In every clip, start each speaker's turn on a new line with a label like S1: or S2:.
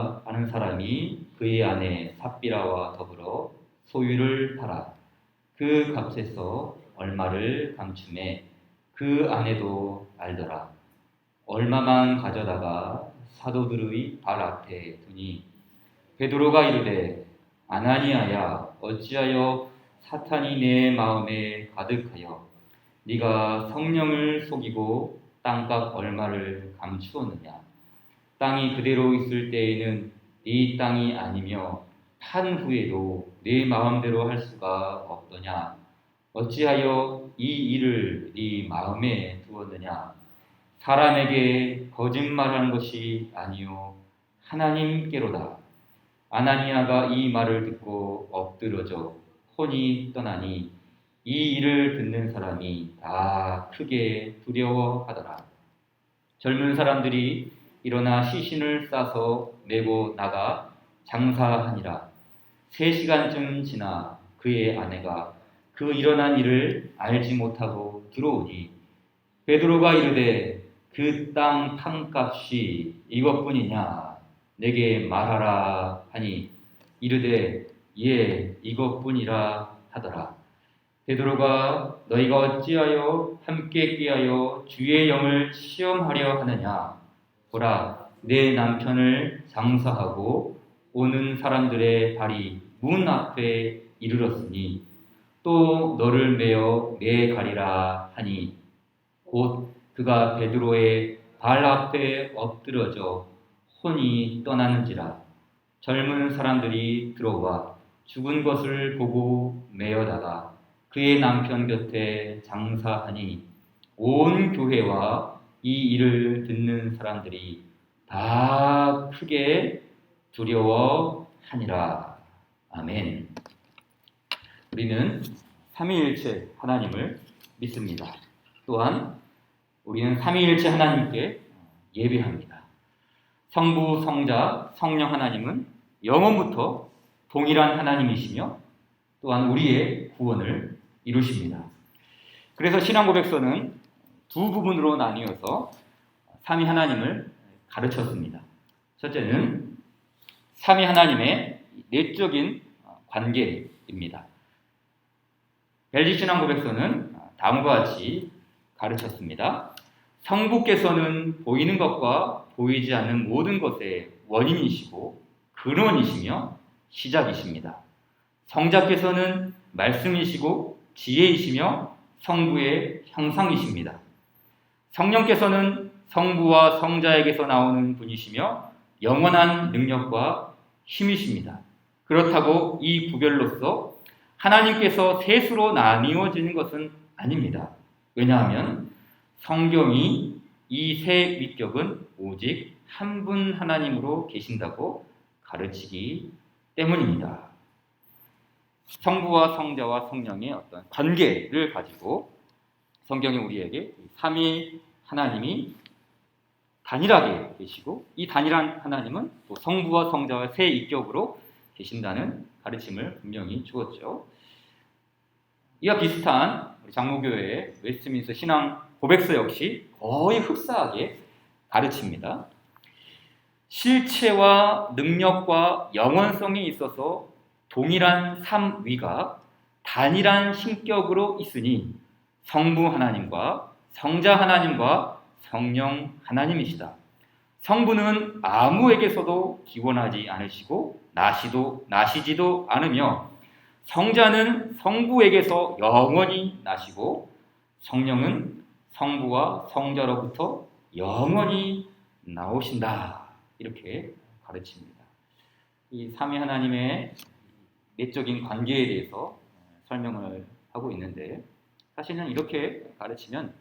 S1: 베드로라 하는 사람이 그의 아내 삽비라와 더불어 소유를 팔아 그 값에서 얼마를 감춤해 그 아내도 알더라. 얼마만 가져다가 사도들의 발 앞에 두니 베드로가 이르되 아나니아야 어찌하여 사탄이 내 마음에 가득하여 네가 성령을 속이고 땅값 얼마를 감추었느냐. 땅이 그대로 있을 때에는 네 땅이 아니며 판 후에도 네 마음대로 할 수가 없더냐. 어찌하여 이 일을 네 마음에 두었느냐. 사람에게 거짓말하는 것이 아니요 하나님께로다. 아나니아가 이 말을 듣고 엎드러져 혼이 떠나니 이 일을 듣는 사람이 다 크게 두려워하더라. 젊은 사람들이 일어나 시신을 싸서 메고 나가 장사하니라. 3시간쯤 지나 그의 아내가 그 일어난 일을 알지 못하고 들어오니 베드로가 이르되 그 땅 판값이 이것뿐이냐 내게 말하라 하니 이르되 예 이것뿐이라 하더라. 베드로가 너희가 어찌하여 함께 꾀하여 주의 영을 시험하려 하느냐. 보라 내 남편을 장사하고 오는 사람들의 발이 문 앞에 이르렀으니 또 너를 메어 매가리라 하니 곧 그가 베드로의 발 앞에 엎드러져 혼이 떠나는지라. 젊은 사람들이 들어와 죽은 것을 보고 메어다가 그의 남편 곁에 장사하니 온 교회와 이 일을 듣는 사람들이 다 크게 두려워하니라. 아멘. 우리는 삼위일체 하나님을 믿습니다. 또한 우리는 삼위일체 하나님께 예배합니다. 성부, 성자, 성령 하나님은 영원부터 동일한 하나님이시며 또한 우리의 구원을 이루십니다. 그래서 신앙고백서는 두 부분으로 나뉘어서 삼위 하나님을 가르쳤습니다. 첫째는 삼위 하나님의 내적인 관계입니다. 벨기 신앙고백서는 다음과 같이 가르쳤습니다. 성부께서는 보이는 것과 보이지 않는 모든 것의 원인이시고 근원이시며 시작이십니다. 성자께서는 말씀이시고 지혜이시며 성부의 형상이십니다. 성령께서는 성부와 성자에게서 나오는 분이시며 영원한 능력과 힘이십니다. 그렇다고 이 구별로서 하나님께서 셋으로 나뉘어지는 것은 아닙니다. 왜냐하면 성경이 이 세 위격은 오직 한 분 하나님으로 계신다고 가르치기 때문입니다. 성부와 성자와 성령의 어떤 관계를 가지고 성경이 우리에게 삼위 하나님이 단일하게 계시고 이 단일한 하나님은 또 성부와 성자와 세 위격으로 계신다는 가르침을 분명히 주었죠. 이와 비슷한 우리 장로교회의 웨스트민스터 신앙 고백서 역시 거의 흡사하게 가르칩니다. 실체와 능력과 영원성이 있어서 동일한 삼위가 단일한 신격으로 있으니 성부 하나님과 성자 하나님과 성령 하나님이시다. 성부는 아무에게서도 기원하지 않으시고 나시지도 않으며 성자는 성부에게서 영원히 나시고 성령은 성부와 성자로부터 영원히 나오신다. 이렇게 가르칩니다. 이 삼위 하나님의 내적인 관계에 대해서 설명을 하고 있는데 사실은 이렇게 가르치면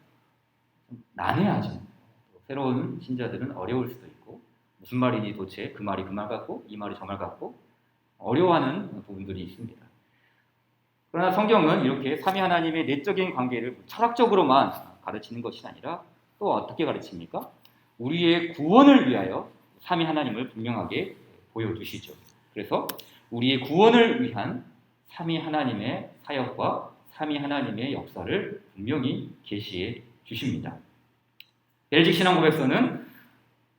S1: 난해하죠. 새로운 신자들은 어려울 수도 있고 무슨 말이니 도대체 그 말이 그 말 같고 이 말이 저 말 같고 어려워하는 부분들이 있습니다. 그러나 성경은 이렇게 삼위 하나님의 내적인 관계를 철학적으로만 가르치는 것이 아니라 또 어떻게 가르칩니까? 우리의 구원을 위하여 삼위 하나님을 분명하게 보여주시죠. 그래서 우리의 구원을 위한 삼위 하나님의 사역과 삼위 하나님의 역사를 분명히 계시해 주십니다. 벨직 신앙고백서는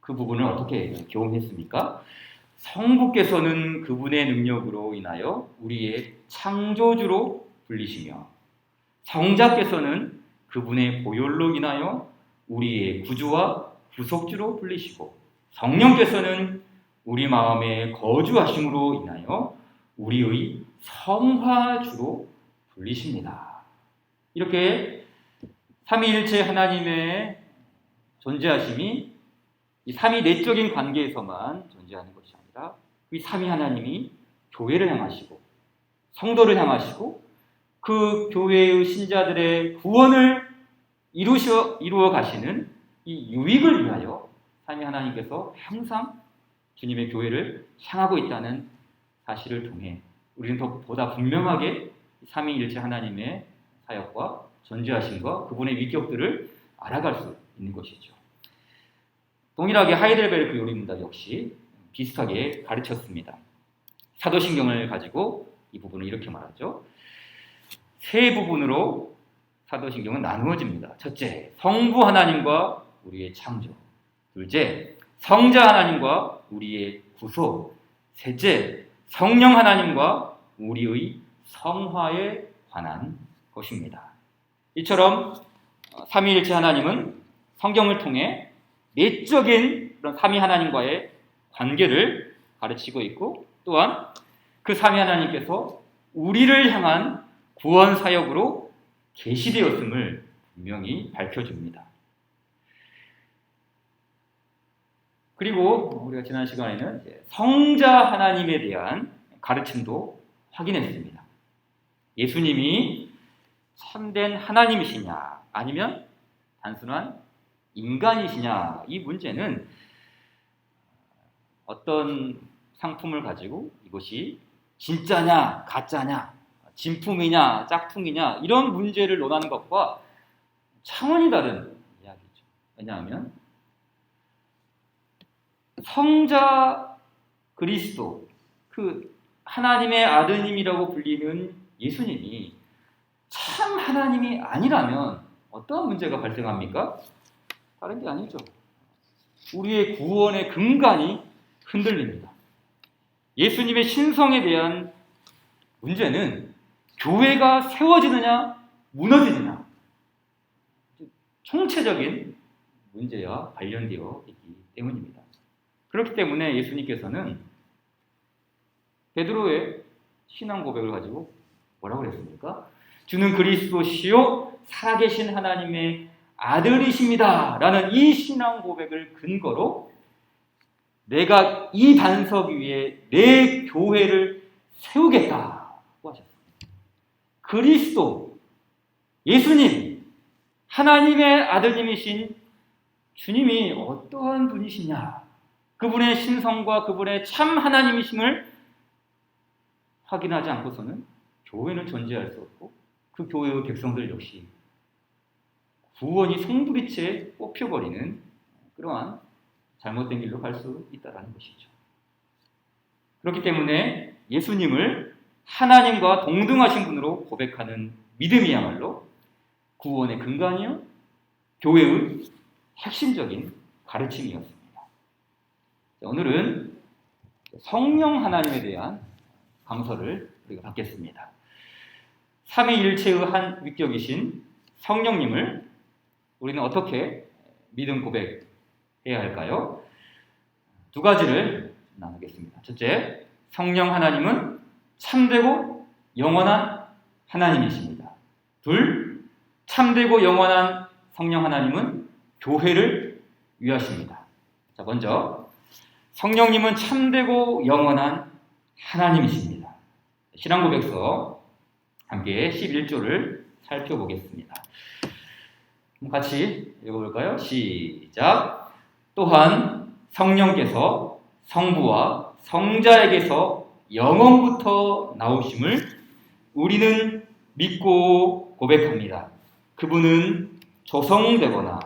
S1: 그 부분을 어떻게 교훈했습니까? 성부께서는 그분의 능력으로 인하여 우리의 창조주로 불리시며 성자께서는 그분의 보혈로 인하여 우리의 구주와 구속주로 불리시고 성령께서는 우리 마음에 거주하심으로 인하여 우리의 성화주로 불리십니다. 이렇게 삼위일체 하나님의 존재하심이 이 삼위 내적인 관계에서만 존재하는 것이 아니라 이 삼위 하나님이 교회를 향하시고 성도를 향하시고 그 교회의 신자들의 구원을 이루어 가시는 이 유익을 위하여 삼위 하나님께서 항상 주님의 교회를 향하고 있다는 사실을 통해 우리는 보다 분명하게 삼위일체 하나님의 사역과 존재하심과 그분의 위격들을 알아갈 수 있는 것이죠. 동일하게 하이델베르크 요리문답 역시 비슷하게 가르쳤습니다. 사도신경을 가지고 이 부분을 이렇게 말하죠. 세 부분으로 사도신경은 나누어집니다. 첫째, 성부 하나님과 우리의 창조. 둘째, 성자 하나님과 우리의 구속. 셋째, 성령 하나님과 우리의 성화에 관한 것입니다. 이처럼 삼위일체 하나님은 성경을 통해 내적인 그런 삼위 하나님과의 관계를 가르치고 있고 또한 그 삼위 하나님께서 우리를 향한 구원 사역으로 계시되었음을 분명히 밝혀줍니다. 그리고 우리가 지난 시간에는 성자 하나님에 대한 가르침도 확인했습니다. 예수님이 참된 하나님이시냐 아니면 단순한 인간이시냐 이 문제는 어떤 상품을 가지고 이것이 진짜냐 가짜냐 진품이냐 짝퉁이냐 이런 문제를 논하는 것과 차원이 다른 이야기죠. 왜냐하면 성자 그리스도 그 하나님의 아드님이라고 불리는 예수님이 참 하나님이 아니라면 어떠한 문제가 발생합니까? 다른 게 아니죠. 우리의 구원의 근간이 흔들립니다. 예수님의 신성에 대한 문제는 교회가 세워지느냐 무너지느냐 총체적인 문제와 관련되어 있기 때문입니다. 그렇기 때문에 예수님께서는 베드로의 신앙 고백을 가지고 뭐라고 그랬습니까? 주는 그리스도시요 살아계신 하나님의 아들이십니다 라는 이 신앙 고백을 근거로 내가 이 반석 위에 내 교회를 세우겠다고 하셨습니다. 그리스도, 예수님, 하나님의 아드님이신 주님이 어떠한 분이시냐 그분의 신성과 그분의 참 하나님이심을 확인하지 않고서는 교회는 존재할 수 없고 그 교회의 백성들 역시 구원이 송두리째 뽑혀버리는 그러한 잘못된 길로 갈 수 있다는 것이죠. 그렇기 때문에 예수님을 하나님과 동등하신 분으로 고백하는 믿음이야말로 구원의 근간이요 교회의 핵심적인 가르침이었습니다. 오늘은 성령 하나님에 대한 강서를 우리가 받겠습니다. 삼위일체의 한 위격이신 성령님을 우리는 어떻게 믿음 고백해야 할까요? 두 가지를 나누겠습니다. 첫째, 성령 하나님은 참되고 영원한 하나님이십니다. 둘, 참되고 영원한 성령 하나님은 교회를 위하십니다. 자, 먼저 성령님은 참되고 영원한 하나님이십니다. 신앙고백서 함께 11조를 살펴보겠습니다. 같이 읽어볼까요? 시작. 또한 성령께서 성부와 성자에게서 영원부터 나오심을 우리는 믿고 고백합니다. 그분은 조성되거나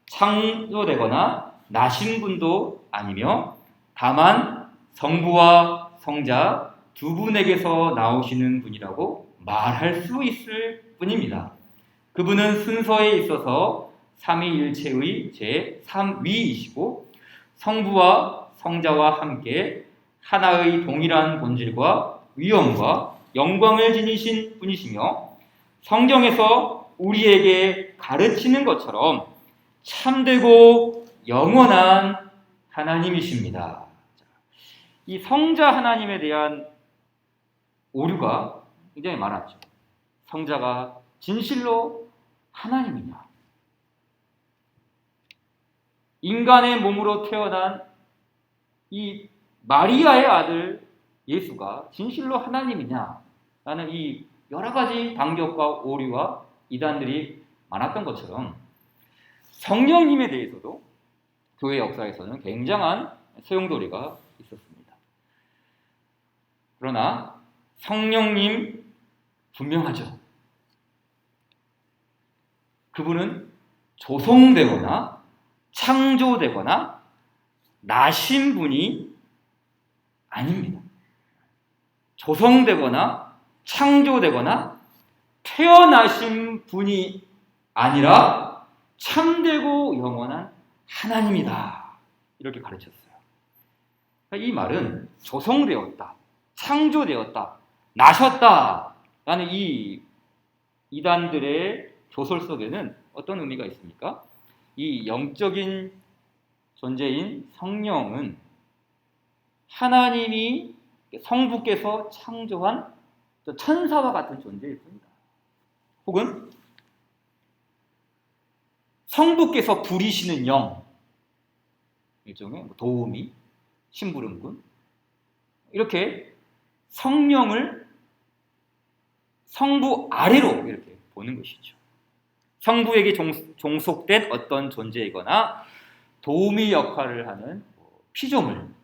S1: 창조되거나 나신 분도 아니며 다만 성부와 성자 두 분에게서 나오시는 분이라고 말할 수 있을 뿐입니다. 그분은 순서에 있어서 삼위일체의 제3위이시고 성부와 성자와 함께 하나의 동일한 본질과 위엄과 영광을 지니신 분이시며 성경에서 우리에게 가르치는 것처럼 참되고 영원한 하나님이십니다. 이 성자 하나님에 대한 오류가 굉장히 많았죠. 성자가 진실로 하나님이냐? 인간의 몸으로 태어난 이 마리아의 아들 예수가 진실로 하나님이냐? 라는 이 여러 가지 반격과 오류와 이단들이 많았던 것처럼 성령님에 대해서도 교회 역사에서는 굉장한 소용돌이가 있었습니다. 그러나 성령님 분명하죠. 그분은 조성되거나 창조되거나 나신 분이 아닙니다. 조성되거나 창조되거나 태어나신 분이 아니라 참되고 영원한 하나님이다. 이렇게 가르쳤어요. 이 말은 조성되었다, 창조되었다, 나셨다 라는 이 이단들의 교설 속에는 어떤 의미가 있습니까? 이 영적인 존재인 성령은 하나님이 성부께서 창조한 천사와 같은 존재일 뿐이다. 혹은 성부께서 부리시는 영, 일종의 도우미, 심부름꾼, 이렇게 성령을 성부 아래로 이렇게 보는 것이죠. 성부에게 종속된 어떤 존재이거나 도우미 역할을 하는 피조물,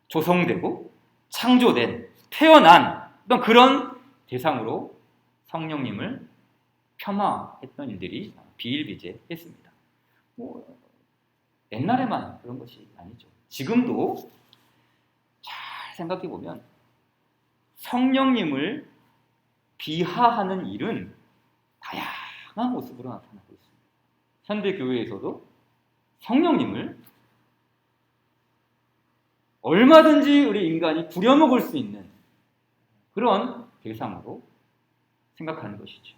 S1: 조성되고 창조된, 태어난 어떤 그런 대상으로 성령님을 폄하했던 일들이 비일비재했습니다. 옛날에만 그런 것이 아니죠. 지금도 잘 생각해 보면 성령님을 비하하는 일은 다양한 모습으로 나타나고 있습니다. 현대 교회에서도 성령님을 얼마든지 우리 인간이 부려먹을 수 있는 그런 대상으로 생각하는 것이죠.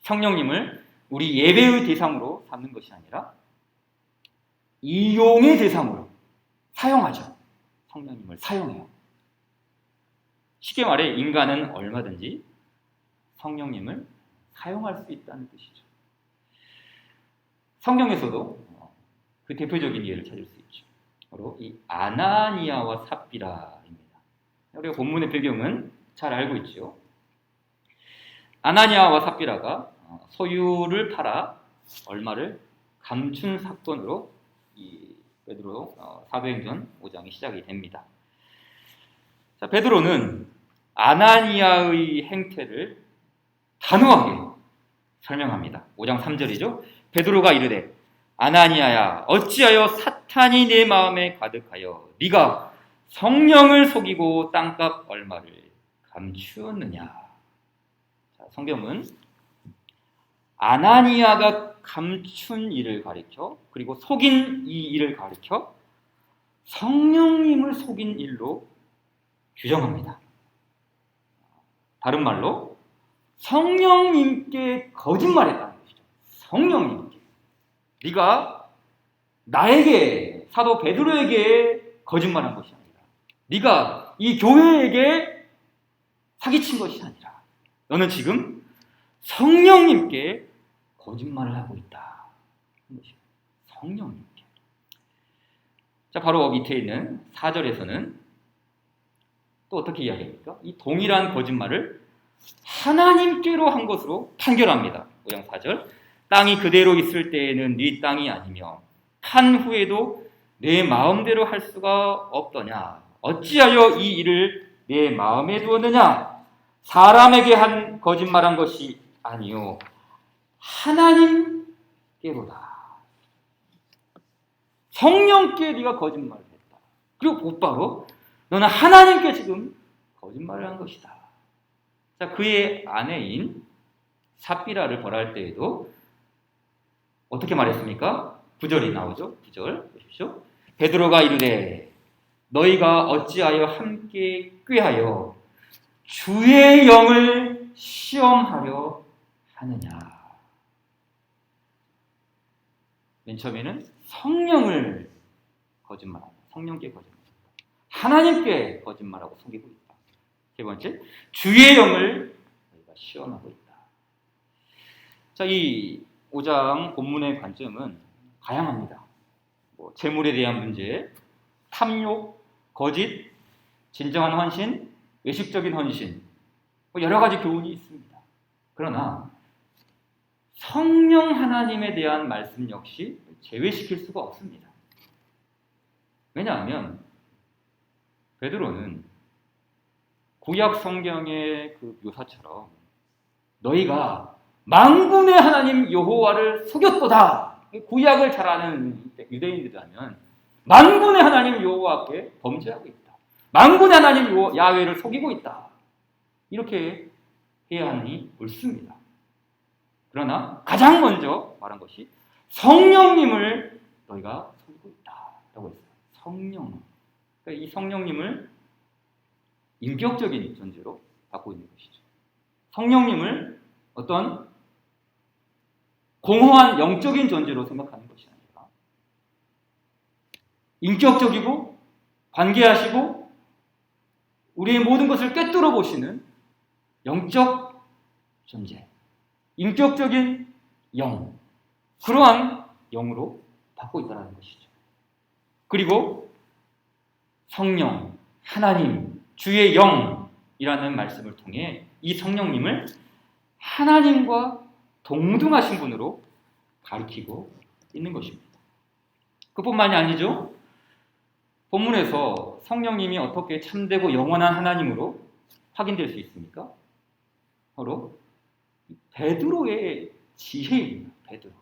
S1: 성령님을 우리 예배의 대상으로 삼는 것이 아니라 이용의 대상으로 사용하죠. 성령님을 사용해요. 쉽게 말해 인간은 얼마든지 성령님을 사용할 수 있다는 뜻이죠. 성경에서도 그 대표적인 예를 찾을 수 있죠. 바로 이 아나니아와 삽비라입니다. 우리가 본문의 배경은 잘 알고 있죠. 아나니아와 삽비라가 소유를 팔아 얼마를 감춘 사건으로 이 베드로 사도행전 5장이 시작이 됩니다. 자, 베드로는 아나니아의 행태를 단호하게 설명합니다. 5장 3절이죠. 베드로가 이르되 아나니아야 어찌하여 사탄이 내 마음에 가득하여 네가 성령을 속이고 땅값 얼마를 감추었느냐. 자, 성경은 아나니아가 감춘 일을 가리켜 그리고 속인 이 일을 가리켜 성령님을 속인 일로 규정합니다. 다른 말로 성령님께 거짓말했다는 것이죠. 성령님께 네가 나에게 사도 베드로에게 거짓말한 것이 아니라 네가 이 교회에게 사기친 것이 아니라 너는 지금 성령님께 거짓말을 하고 있다. 성령님께. 자, 바로 밑에 있는 4절에서는 또 어떻게 이야기합니까? 이 동일한 거짓말을 하나님께로 한 것으로 판결합니다. 5장 4절. 땅이 그대로 있을 때에는 네 땅이 아니며 판 후에도 내 마음대로 할 수가 없더냐. 어찌하여 이 일을 내 마음에 두었느냐. 사람에게 한 거짓말한 것이 아니요 하나님께로다. 성령께 네가 거짓말을 했다. 그리고 곧바로 너는 하나님께 지금 거짓말을 한 것이다. 자, 그의 아내인 삽비라를 벌할 때에도 어떻게 말했습니까? 9절이 나오죠. 9절 보십시오. 베드로가 이르되 너희가 어찌하여 함께 꾀하여 주의 영을 시험하려 하느냐. 맨 처음에는 성령을 거짓말하고 성령께 거짓말하고 하나님께 거짓말하고 속이고 있다. 세 번째, 주의 영을 너희가 시험하고 있다. 자, 이 5장 본문의 관점은 다양합니다. 재물에 대한 문제, 탐욕, 거짓, 진정한 헌신, 외식적인 헌신, 여러 가지 교훈이 있습니다. 그러나 성령 하나님에 대한 말씀 역시 제외시킬 수가 없습니다. 왜냐하면 베드로는 구약 성경의 그 묘사처럼 너희가 만군의 하나님 여호와를 속였도다. 구약을 잘 아는 유대인들이라면 만군의 하나님 여호와께 범죄하고 있다. 만군의 하나님 야훼를 속이고 있다. 이렇게 해야 하니 옳습니다. 그러나 가장 먼저 말한 것이 성령님을 너희가 속이고 있다라고 했어요. 성령. 그러니까 이 성령님을 인격적인 존재로 갖고 있는 것이죠. 성령님을 어떤 공허한 영적인 존재로 생각하는 것이 아니라 인격적이고 관계하시고 우리의 모든 것을 꿰뚫어 보시는 영적 존재, 인격적인 영, 그러한 영으로 받고 있다는 것이죠. 그리고 성령, 하나님, 주의 영이라는 말씀을 통해 이 성령님을 하나님과 동등하신 분으로 가리키고 있는 것입니다. 그뿐만이 아니죠. 본문에서 성령님이 어떻게 참되고 영원한 하나님으로 확인될 수 있습니까? 바로 베드로의 지혜입니다. 베드로.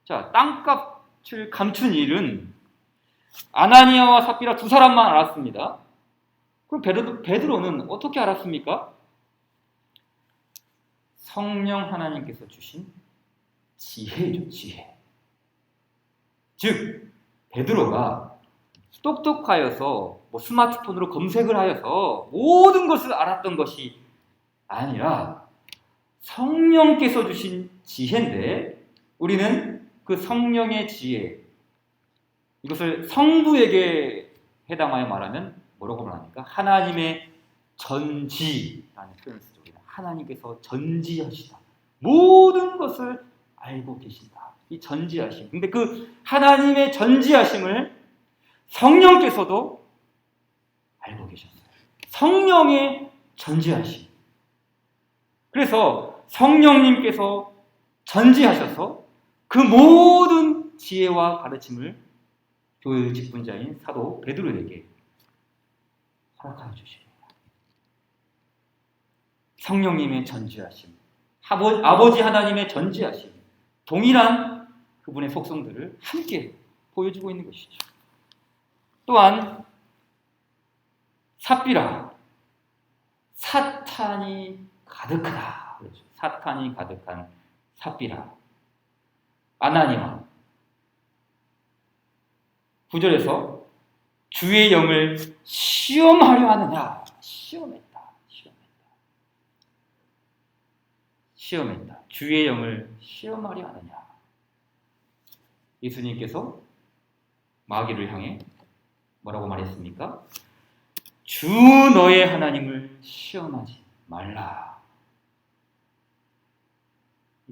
S1: 자, 땅값을 감춘 일은 아나니아와 삽비라 두 사람만 알았습니다. 그럼 베드로는 어떻게 알았습니까? 성령 하나님께서 주신 지혜죠, 지혜. 즉, 베드로가 똑똑하여서 스마트폰으로 검색을 하여서 모든 것을 알았던 것이 아니라 성령께서 주신 지혜인데 우리는 그 성령의 지혜, 이것을 성부에게 해당하여 말하면 뭐라고 말합니까? 하나님의 전지라는 표현을 쓰죠. 하나님께서 전지하시다. 모든 것을 알고 계신다. 이 전지하심. 근데 그 하나님의 전지하심을 성령께서도 알고 계셨어요. 성령의 전지하심. 그래서 성령님께서 전지하셔서 그 모든 지혜와 가르침을 교회 직분자인 사도 베드로에게 허락하여 주십니다. 성령님의 전지하심, 아버지 하나님의 전지하심, 동일한 그분의 속성들을 함께 보여주고 있는 것이죠. 또한 삽비라, 사탄이 가득하다. 그렇죠. 사탄이 가득한 삽비라, 아나니아. 9절에서 주의 영을 시험하려 하느냐. 시험했다. 주의 영을 시험하려 하느냐. 예수님께서 마귀를 향해 뭐라고 말했습니까? 주 너의 하나님을 시험하지 말라.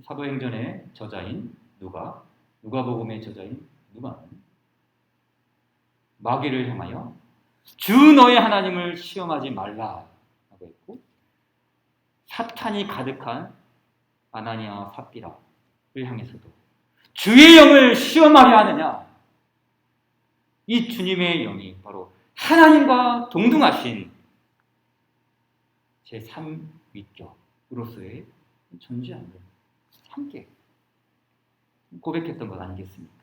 S1: 사도행전의 저자인 누가복음의 저자인 누가는 마귀를 향하여 주 너의 하나님을 시험하지 말라라고 했고, 사탄이 가득한 아나니아와 삽비라를 향해서도 주의 영을 시험하려 하느냐. 이 주님의 영이 바로 하나님과 동등하신 제3위격으로서의 존재함을 함께 고백했던 것 아니겠습니까?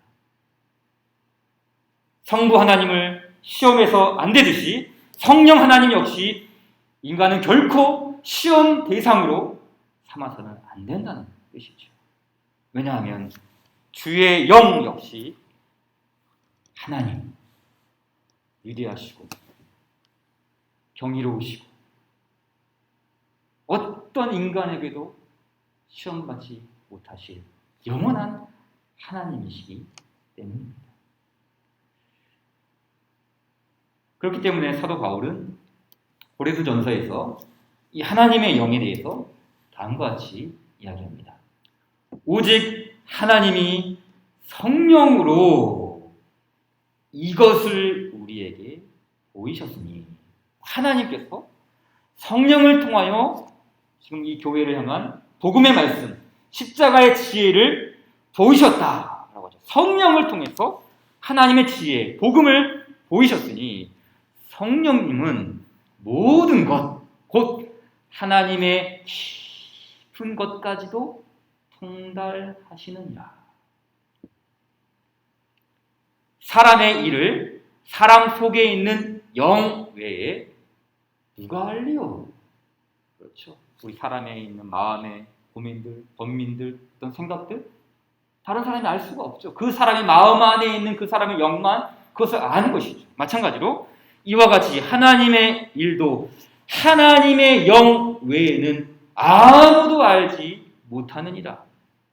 S1: 성부 하나님을 시험해서 안 되듯이 성령 하나님 역시 인간은 결코 시험 대상으로 삼아서는 안 된다는 뜻이죠. 왜냐하면 주의 영 역시 하나님, 위대하시고 경이로우시고 어떤 인간에게도 시험받지 못하실 영원한 하나님이시기 때문입니다. 그렇기 때문에 사도 바울은 고린도전서에서 이 하나님의 영에 대해서 다음과 같이 이야기합니다. 오직 하나님이 성령으로 이것을 우리에게 보이셨으니, 하나님께서 성령을 통하여 지금 이 교회를 향한 복음의 말씀, 십자가의 지혜를 보이셨다라고 하죠. 성령을 통해서 하나님의 지혜, 복음을 보이셨으니 성령님은 모든 것, 곧 하나님의 깊은 것까지도 통달하시느니라. 사람의 일을 사람 속에 있는 영 외에 누가 알리요? 그렇죠. 우리 사람에 있는 마음의 고민들, 번민들, 어떤 생각들, 다른 사람이 알 수가 없죠. 그 사람의 마음 안에 있는 그 사람의 영만 그것을 아는 것이죠. 마찬가지로 이와 같이 하나님의 일도 하나님의 영 외에는 아무도 알지 못하느니라.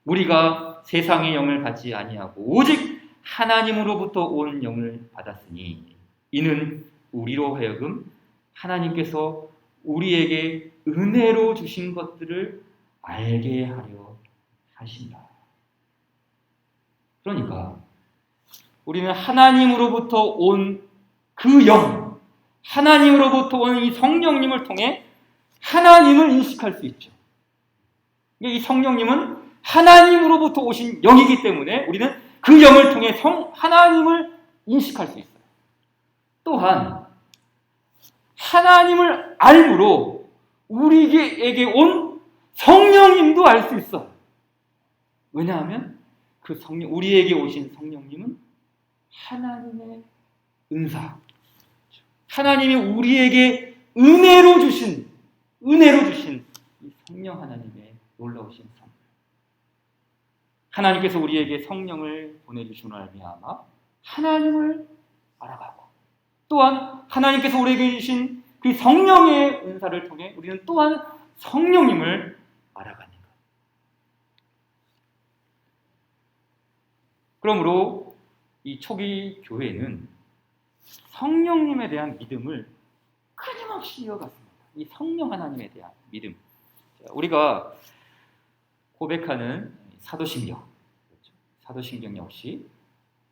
S1: 우리가 세상의 영을 받지 아니하고 오직 하나님으로부터 온 영을 받았으니 이는 우리로 하여금 하나님께서 우리에게 은혜로 주신 것들을 알게 하려 하신다. 그러니까 우리는 하나님으로부터 온 그 영, 하나님으로부터 온 이 성령님을 통해 하나님을 인식할 수 있죠. 이 성령님은 하나님으로부터 오신 영이기 때문에 우리는 그 영을 통해 하나님을 인식할 수 있어요. 또한 하나님을 알므로 우리에게 온 성령님도 알 수 있어요. 왜냐하면 그 우리에게 오신 성령님은 하나님의 은사, 하나님이 우리에게 은혜로 주신 이 성령 하나님의 놀라우신 성. 하나님께서 우리에게 성령을 보내주시는 말미암아 하나님을 알아가고, 또한 하나님께서 우리에게 주신 그 성령의 은사를 통해 우리는 또한 성령님을 알아가는 것. 그러므로 이 초기 교회는 성령님에 대한 믿음을 끊임없이 이어갔습니다. 이 성령 하나님에 대한 믿음. 우리가 고백하는 사도신경, 그렇죠? 사도신경 역시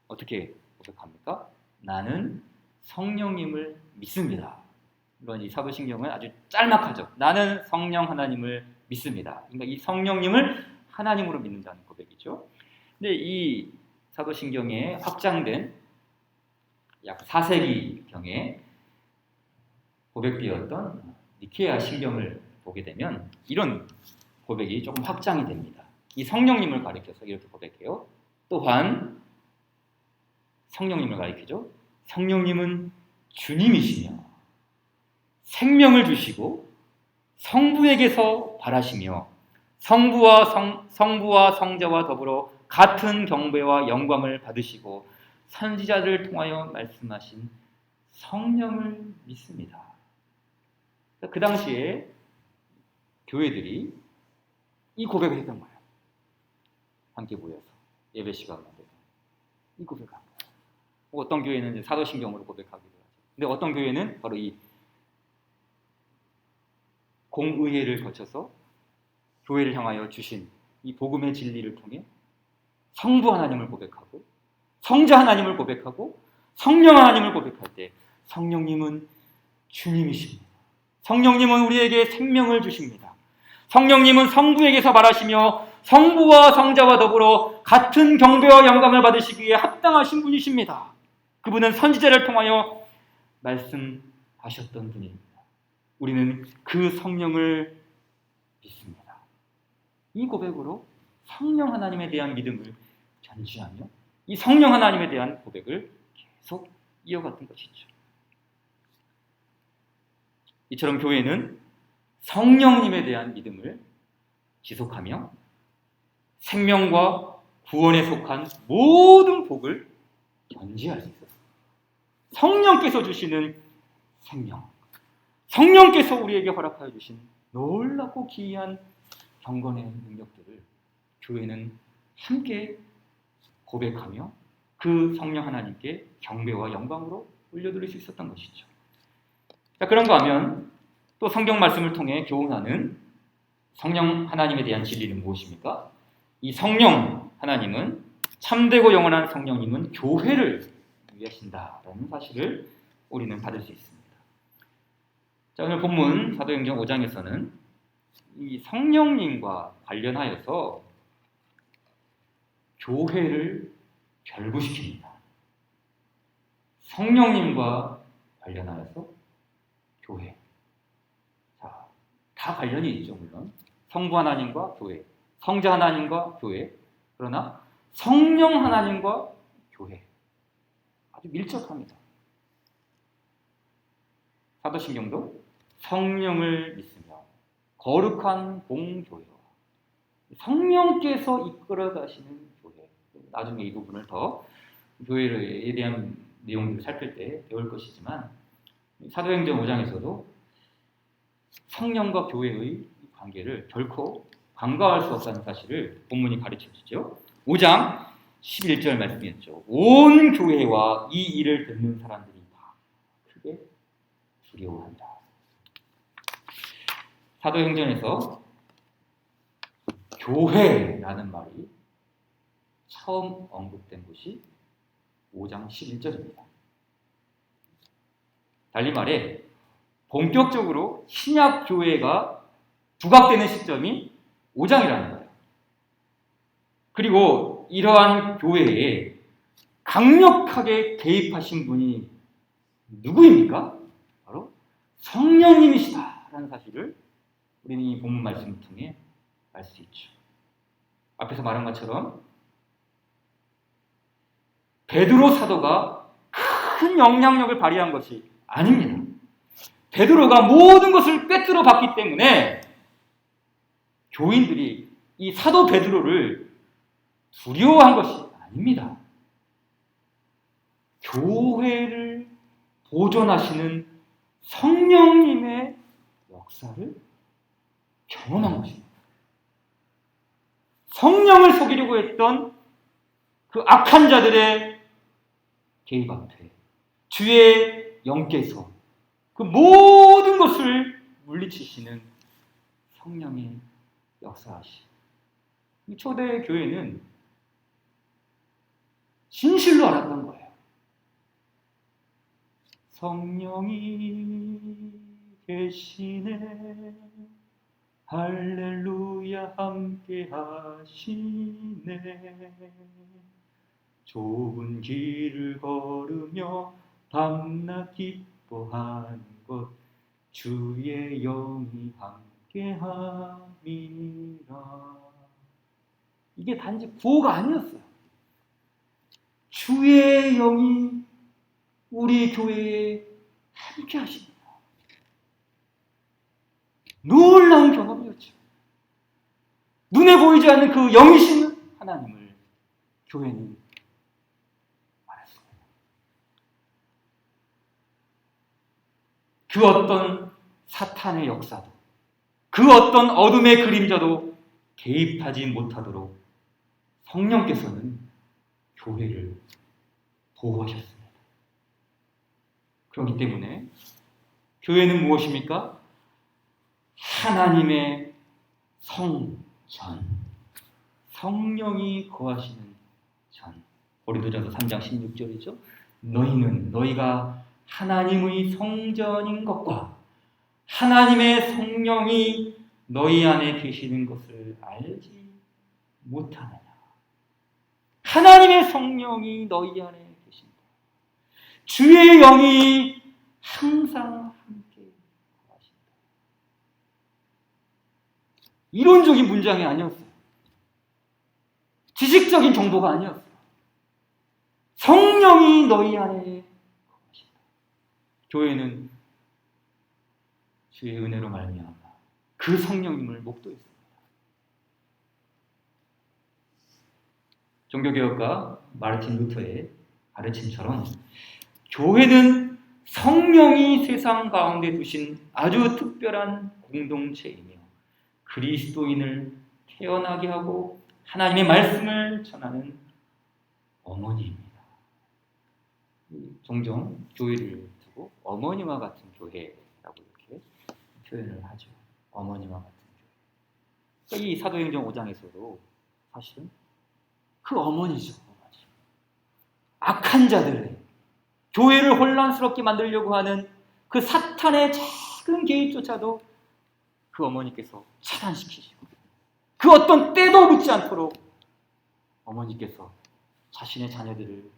S1: 어떻게 고백합니까? 나는 성령님을 믿습니다. 물론 이 사도신경은 아주 짤막하죠. 나는 성령 하나님을 믿습니다. 그러니까 이 성령님을 하나님으로 믿는다는 고백이죠. 근데 이 사도신경에 확장된 약 4세기경에 고백되었던 니케아 신경을 보게 되면 이런 고백이 조금 확장이 됩니다. 이 성령님을 가리켜서 이렇게 고백해요. 또한 성령님을 가리키죠. 성령님은 주님이시며 생명을 주시고 성부에게서 발하시며 성부와 성자와 더불어 같은 경배와 영광을 받으시고 선지자들을 통하여 말씀하신 성령을 믿습니다. 그 당시에 교회들이 이 고백을 했던 거예요. 함께 모여서 예배 시간을 만들고 이 고백을 한 거예요. 어떤 교회는 이제 사도신경으로 고백하기도 하죠. 근데 어떤 교회는 바로 이 공의회를 거쳐서 교회를 향하여 주신 이 복음의 진리를 통해 성부 하나님을 고백하고 성자 하나님을 고백하고 성령 하나님을 고백할 때 성령님은 주님이십니다. 성령님은 우리에게 생명을 주십니다. 성령님은 성부에게서 말하시며 성부와 성자와 더불어 같은 경배와 영광을 받으시기에 합당하신 분이십니다. 그분은 선지자를 통하여 말씀하셨던 분입니다. 우리는 그 성령을 믿습니다. 이 고백으로 성령 하나님에 대한 믿음을 전지하며 이 성령 하나님에 대한 고백을 계속 이어갔던 것이죠. 이처럼 교회는 성령님에 대한 믿음을 지속하며 생명과 구원에 속한 모든 복을 견지할 수 있었습니다. 성령께서 주시는 생명, 성령께서 우리에게 허락하여 주신 놀랍고 기이한 경건의 능력들을 교회는 함께 고백하며 그 성령 하나님께 경배와 영광으로 올려드릴 수 있었던 것이죠. 자, 그런가 하면 또 성경 말씀을 통해 교훈하는 성령 하나님에 대한 진리는 무엇입니까? 이 성령 하나님은, 참되고 영원한 성령님은 교회를 위하신다라는 사실을 우리는 받을 수 있습니다. 자, 오늘 본문 사도행전 5장에서는 이 성령님과 관련하여서 교회를 결부시킵니다. 성령님과 관련하여서 교회. 자, 다 관련이 있죠, 물론. 성부 하나님과 교회, 성자 하나님과 교회, 그러나 성령 하나님과 교회. 아주 밀접합니다. 사도신경도 성령을 믿으며 거룩한 공교회와 성령께서 이끌어 가시는 교회. 나중에 이 부분을 더 교회에 대한 내용들을 살필 때 배울 것이지만 사도행전 5장에서도 성령과 교회의 관계를 결코 간과할 수 없다는 사실을 본문이 가르쳐주죠. 5장 11절 말씀이었죠. 온 교회와 이 일을 듣는 사람들이 다 크게 두려워한다. 사도행전에서 교회라는 말이 처음 언급된 곳이 5장 11절입니다. 달리 말해 본격적으로 신약 교회가 부각되는 시점이 5장이라는 거예요. 그리고 이러한 교회에 강력하게 개입하신 분이 누구입니까? 바로 성령님이시다라는 사실을 우리는 이 본문 말씀을 통해 알 수 있죠. 앞에서 말한 것처럼 베드로 사도가 큰 영향력을 발휘한 것이 아닙니다. 베드로가 모든 것을 꿰뚫어 봤기 때문에 교인들이 이 사도 베드로를 두려워한 것이 아닙니다. 교회를 보존하시는 성령님의 역사를 경험한 것입니다. 성령을 속이려고 했던 그 악한 자들의 개입 앞에 주의 영께서 그 모든 것을 물리치시는 성령의 역사하심. 이 초대 교회는 진실로 알았던 거예요. 성령이 계시네, 할렐루야 함께 하시네, 좁은 길을 걸으며 밤낮 기뻐하는 것 주의 영이 함께 함이라. 이게 단지 구호가 아니었어요. 주의 영이 우리 교회에 함께 하십니다. 놀라운 경험이었죠. 눈에 보이지 않는 그 영이신 하나님을 교회는 알았습니다. 그 어떤 사탄의 역사도, 그 어떤 어둠의 그림자도 개입하지 못하도록 성령께서는 교회를 보호하셨습니다. 그렇기 때문에 교회는 무엇입니까? 하나님의 성전, 성령이 거하시는 전. 고린도전서 3장 16절이죠. 너희가 하나님의 성전인 것과 하나님의 성령이 너희 안에 계시는 것을 알지 못하느냐. 하나님의 성령이 너희 안에 계신다. 주의 영이 항상 함께 하신다. 이론적인 문장이 아니었어요. 지식적인 정보가 아니었어요. 성령이 너희 안에 계신다. 교회는 주의 은혜로 말미암아 그 성령님을 목도했습니다. 종교개혁가 마르틴 루터의 가르침처럼 교회는 성령이 세상 가운데 두신 아주 특별한 공동체이며 그리스도인을 태어나게 하고 하나님의 말씀을 전하는 어머니입니다. 종종 교회를 두고 어머니와 같은 교회라고 이렇게 표현을 하죠. 어머니와 같은 교회. 이 사도행전 5장에서도 사실은 그 어머니죠. 악한 자들의 교회를 혼란스럽게 만들려고 하는 그 사탄의 작은 개입조차도 그 어머니께서 차단시키시고 그 어떤 때도 묻지 않도록 어머니께서 자신의 자녀들을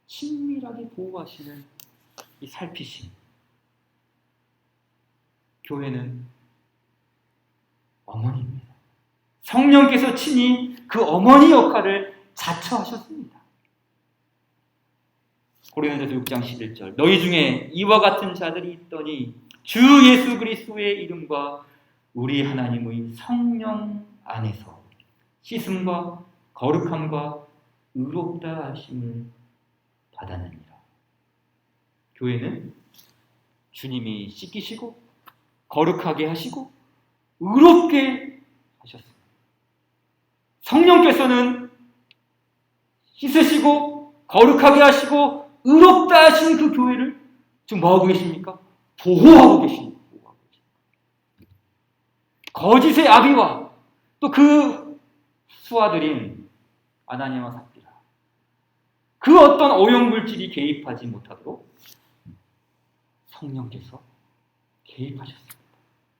S1: 친밀하게 보호하시는 이 살피심. 교회는 어머니입니다. 성령께서 친히 그 어머니 역할을 자처하셨습니다. 고린도전서 6장 11절 너희 중에 이와 같은 자들이 있더니 주 예수 그리스도의 이름과 우리 하나님의 성령 안에서 씻음과 거룩함과 의롭다 하심을 받았느니라. 교회는 주님이 씻기시고 거룩하게 하시고 의롭게 하셨습니다. 성령께서는 씻으시고 거룩하게 하시고 의롭다 하신 그 교회를 지금 뭐하고 계십니까? 보호하고 계십니다. 거짓의 아비와 또 그 수하들인 아나니아와 삽비라, 그 어떤 오염물질이 개입하지 못하도록 성령께서 개입하셨습니다.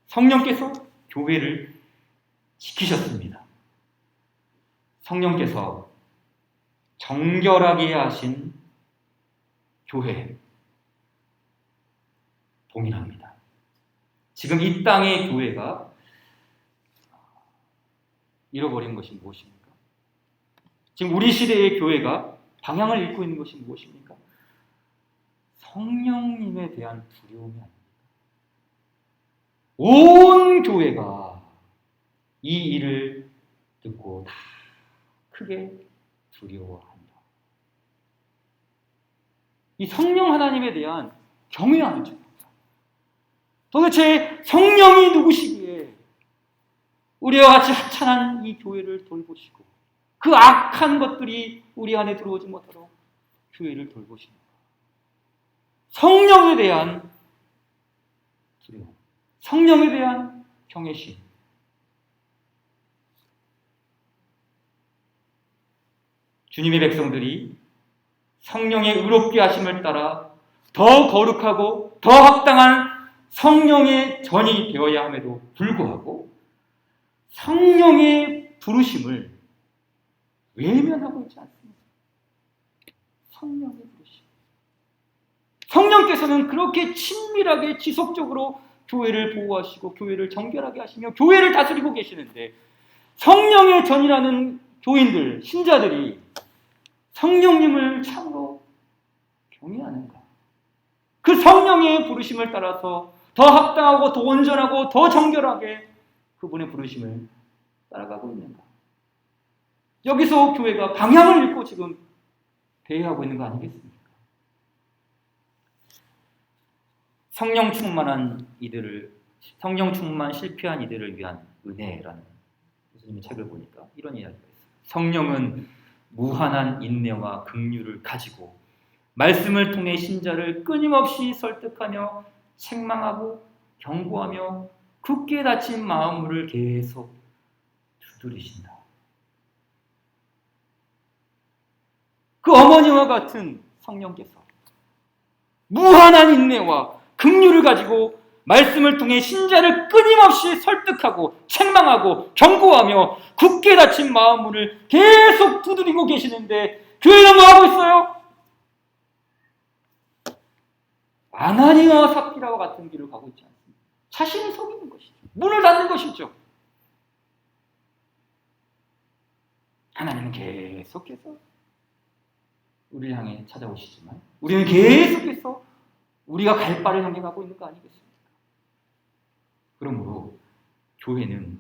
S1: 성령께서 교회를 지키셨습니다. 성령께서 정결하게 하신 교회 동일합니다. 지금 이 땅의 교회가 잃어버린 것이 무엇입니까? 지금 우리 시대의 교회가 방향을 잃고 있는 것이 무엇입니까? 성령님에 대한 두려움이 아닙니까? 온 교회가 이 일을 듣고 다 크게 두려워한다. 이 성령 하나님에 대한 경외함이죠. 도대체 성령이 누구시기에 우리와 같이 하찮은 이 교회를 돌보시고 그 악한 것들이 우리 안에 들어오지 못하도록 교회를 돌보십니다. 성령에 대한 두려움, 성령에 대한 경외심. 주님의 백성들이 성령의 의롭게 하심을 따라 더 거룩하고 더 합당한 성령의 전이 되어야 함에도 불구하고 성령의 부르심을 외면하고 있지 않습니다. 성령의 부르심. 성령께서는 그렇게 친밀하게 지속적으로 교회를 보호하시고 교회를 정결하게 하시며 교회를 다스리고 계시는데 성령의 전이라는 교인들, 신자들이 성령님을 참으로 경외하는가? 그 성령의 부르심을 따라서 더 합당하고 더 온전하고 더 정결하게 그분의 부르심을 따라가고 있는가? 여기서 교회가 방향을 잃고 지금 대회하고 있는 거 아니겠습니까? 성령 충만 실패한 이들을 위한 은혜라는 예수님의 책을 보니까 이런 이야기가 있어요. 성령은 무한한 인내와 긍휼을 가지고 말씀을 통해 신자를 끊임없이 설득하며 책망하고 경고하며 굳게 닫힌 마음을 계속 두드리신다. 그 어머니와 같은 성령께서 무한한 인내와 긍휼을 가지고 말씀을 통해 신자를 끊임없이 설득하고 책망하고 경고하며 굳게 닫힌 마음을 계속 두드리고 계시는데 교회는 뭐하고 있어요? 아나니아와 삽비라와 같은 길을 가고 있지 않습니다. 자신을 속이는 것이죠. 문을 닫는 것이죠. 하나님은 계속해서 우리를 향해 찾아오시지만 우리는 계속해서 우리가 갈 바를 향해 가고 있는 거 아니겠습니까? 그러므로 교회는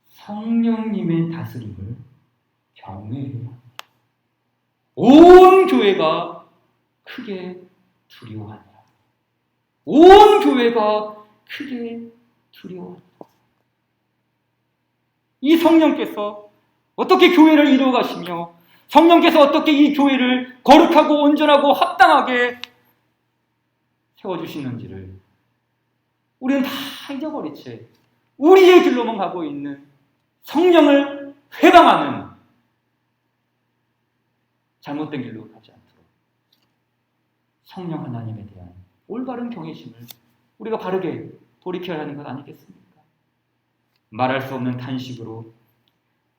S1: 성령님의 다스림을 경외해야 합니다. 온 교회가 크게 두려워하니라. 온 교회가 크게 두려워하니라. 이 성령께서 어떻게 교회를 이루어 가시며 성령께서 어떻게 이 교회를 거룩하고 온전하고 합당하게 세워주시는지를 우리는 다 잊어버린 채 우리의 길로만 가고 있는 성령을 회방하는 잘못된 길로 가지 않도록 성령 하나님에 대한 올바른 경외심을 우리가 바르게 돌이켜야 하는 것 아니겠습니까? 말할 수 없는 탄식으로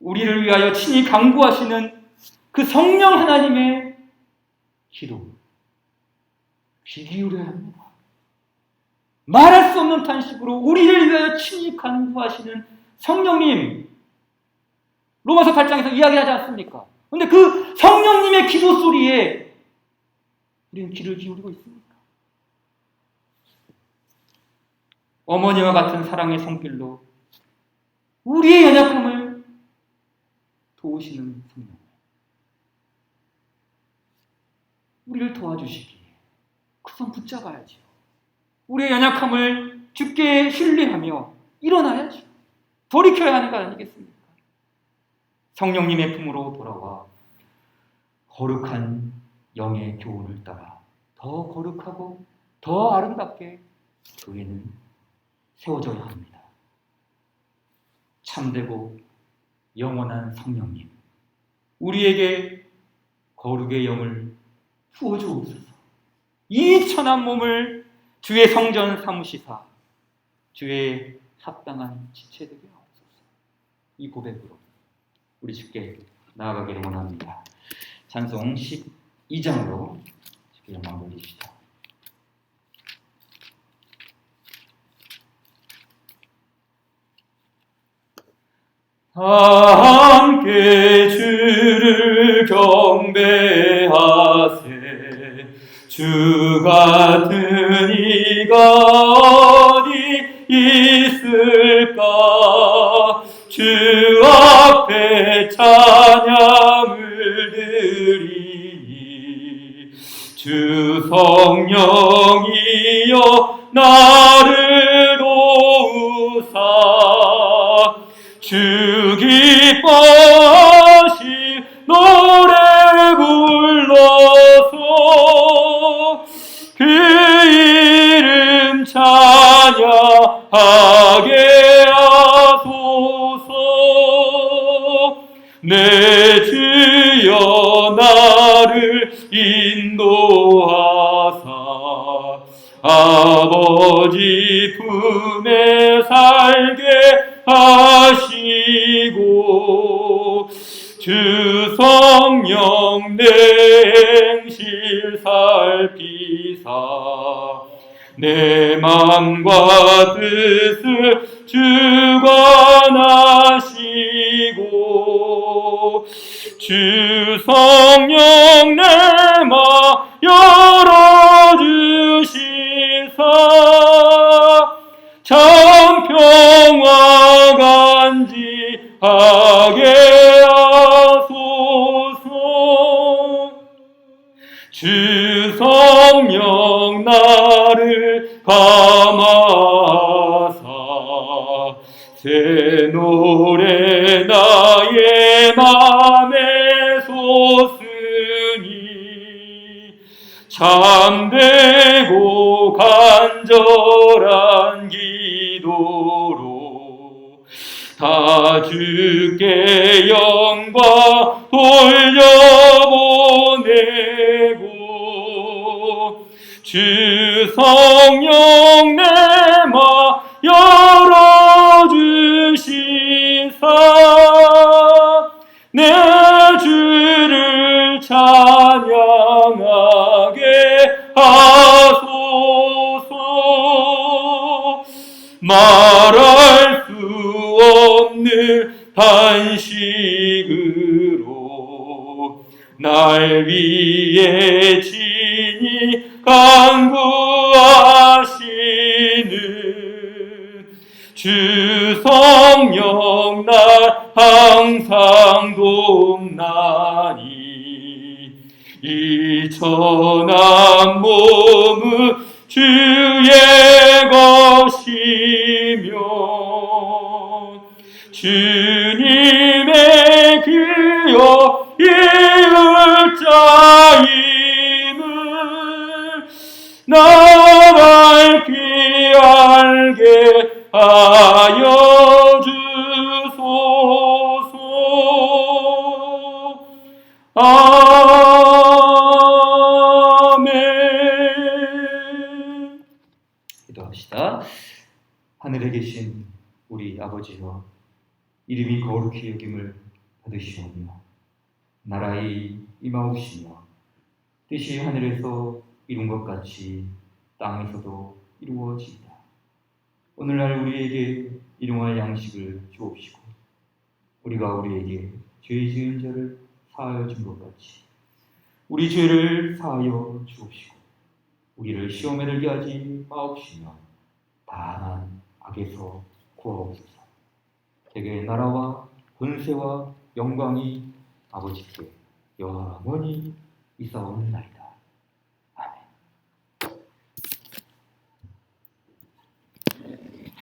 S1: 우리를 위하여 친히 간구하시는 그 성령 하나님의 기도 귀 기울여야 합니다. 말할 수 없는 탄식으로 우리를 위하여 친히 간구하시는 성령님, 로마서 8장에서 이야기하지 않습니까? 그런데 그 성령님의 기도 소리에 우리는 귀를 기울이고 있습니까? 어머니와 같은 사랑의 손길로 우리의 연약함을 도우시는 성령, 우리를 도와주시기에 그 손 붙잡아야죠. 우리의 연약함을 주께 신뢰하며 일어나야죠. 돌이켜야 하는 것 아니겠습니까? 성령님의 품으로 돌아와 거룩한 영의 교훈을 따라 더 거룩하고 더 아름답게 교회는 세워져야 합니다. 참되고 영원한 성령님, 우리에게 거룩의 영을 부어주옵소서. 이 천한 몸을 주의 성전 삼으시사 주의 합당한 지체되게 하옵소서. 이 고백으로 우리 주께 나아가기를 원합니다. 찬송 12장으로 주께 영광 돌리시죠. 함께 주를 경배하세. 주 같은 이가 어디 있을까? 주 앞에 찬양을 드리니 주 성령이여 나를 도우사 주 기뻐하시 노래 불러서 그 이름 찬양하게 하소서. 내 주여 나를 인도하사 아버지 품에 살게 하시고 주 성령 내 행실 살피사 내 맘과 뜻을 주관하시고 주 성령 내 맘 열어주시사 참 평화 간지하게 하소서. 주 성령 나를 감하사 새 노래 나의 맘에 솟으니 참되고 간절한 기도로 다 주께 영광 돌려보내고 주 성령 내 맘 열어주시사 내 주를 찬양하게 하소서. 말할 수 없는 탄식으로 날 위해 친히 간구하시는 주 성령 날 항상 돕나니 선한 몸은 주의 것이며 주님의 귀여 이을 자임을 나갈피 알게 하여 주소서. 아멘. 기도합시다. 하늘에 계신 우리 아버지여, 이름이 거룩히 여김을 받으시오며 나라의 임하옵시며 뜻이 하늘에서 이룬 것 같이 땅에서도 이루어지이다. 오늘날 우리에게 일용할 양식을 주옵시고 우리가 우리에게 죄 지은 자를 사하여 준 것 같이 우리 죄를 사하여 주옵시고 우리를 시험에 들게 하지 마옵시며 다만 악에서 구하옵소서. 대개 나라와 권세와 영광이 아버지께 영원히 있사옵나이다.